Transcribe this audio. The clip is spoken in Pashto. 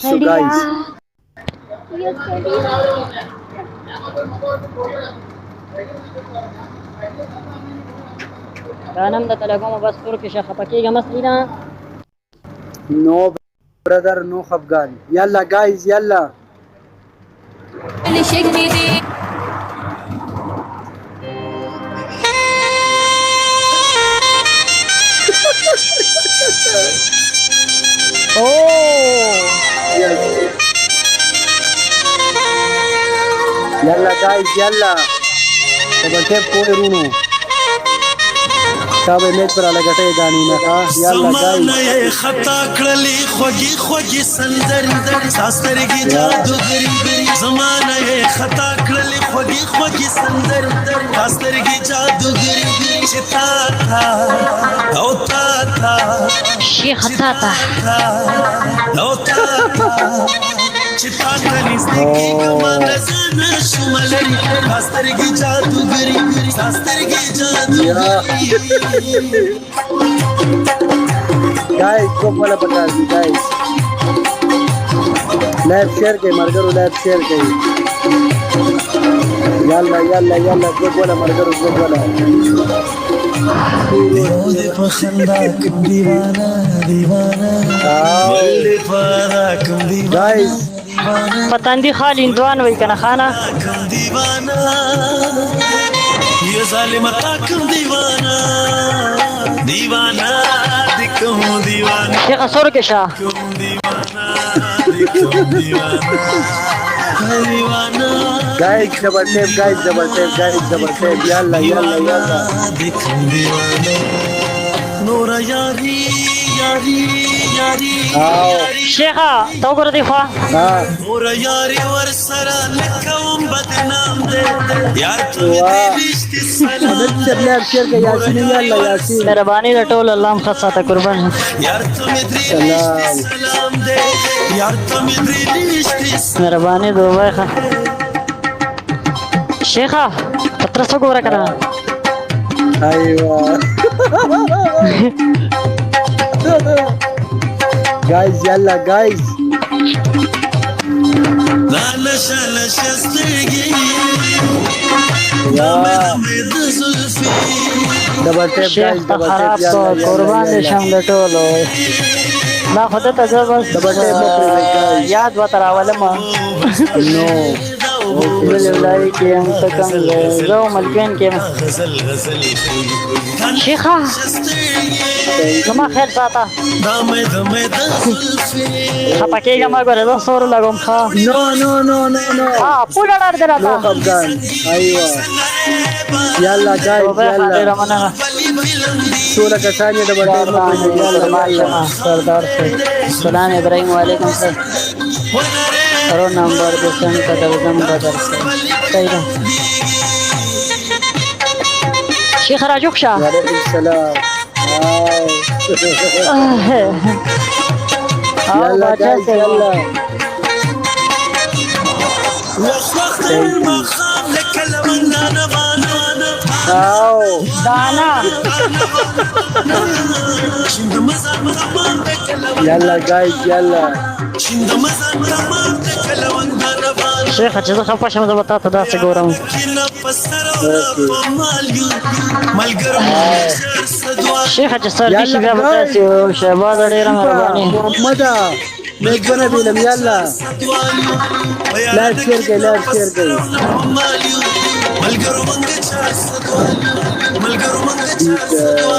So guys, Yes, Daddy. دا نن د طلبانو بس کور کې شه خفه کېږه مسلې نه no brother, no خفګان. Yalla guys, yalla. Yes. Yalla guys, yalla. Sabante poeruno. Sabe net پر لګټې دانی نه ها. Yalla guys. زمانه خطا کړلې خوږی خوږی سندر ساسترګي جادوګری زمانه خطا کړلې خوږی خوږی سندر ساسترګي جادوګری چتا تا او تا تا شیخ تاتا او تا چتا کنيستي ګمان زنه شملري ساسترګي جادوګری ساسترګي جادوګری Guys, को वाला बता दी guys. Live share के मरगरो live share के. Yalla Yalla Yalla को वाला मरगरो को वाला. दे पखंदा कम दीवाना दीवाना दे पारा कम दीवाना Guys, پتاندي خال اندوان وای کنه خانه कम दीवाना ये जालिम कम दीवाना दीवाना दिकम दीवाना شیخ سور کې شه कम दीवाना दिकम दीवाना दीवाना guys, double tap, guys, double tap, guys, double tap. Yalla yalla yalla. दिकम दीवाना नूरा यारी यारी यारी आओ. شیخه تو ګور دی خوا हाँ. और यारी वर सरा लकम बदनाम दे यार तुम्हें वाह. रिश्ते सलाम अबे लाइव शेयर के यासीन यल्ला यासीन. مهرباني د ټول الله مخصه ته قربان यार तुम्हें रिश्ते सलाम दे यार तुम्हें रिश्ते مهرباني دوه ښه شیخه پتر څو ګوره کنه ايوه. guys, yalla guys. لا نشا نشستگی Yeah. مد زلفی Double tap, شیخ guys, ته double خراب tap. کو قربان دي شم د ټولو ما خدای ته زه بس Double tap مو پرېږدئ, guys. یاد وته راولم No. ولای کې هم ته کوم زه ملکین کې غزل غزل شیخه زما خیر ساته دامه دامه زلفی خپه کېږه ما ګوره زه سور لګوم ښه No, no, no, no, no. پوله ډار دی No راته خفګان. ايوه. يلا guys, توبه ډېره يلا. مننه ټول کسان یې double tap مو پرېږدئ. يلا يلا. سردار صاحب سلام ابراهیم وعلیکم سلام رو نمبر دې سم کړل زم بدر صحیح ده شیخ راجوک شه وعلیکم السلام. يلا guys, يلا. وقت المخام لكلم انا بانا आओ. دانا شند مزام رمان لكلم يلا guys, يلا. شند مزام رمان لكلم انا بانا شیخ چې زه خفه شم زه به تا ته داسې ګورم كنا فسر ماليو ملګر صدوا شیخ چې سردي شي بیا به داسې شهباز ډېره مهرباني محمد میک بنا فیلم يلا. لايك شير كي لايك شير كي. ماليو ملګر منګ چا صدوا ملګر منګ چا صدوا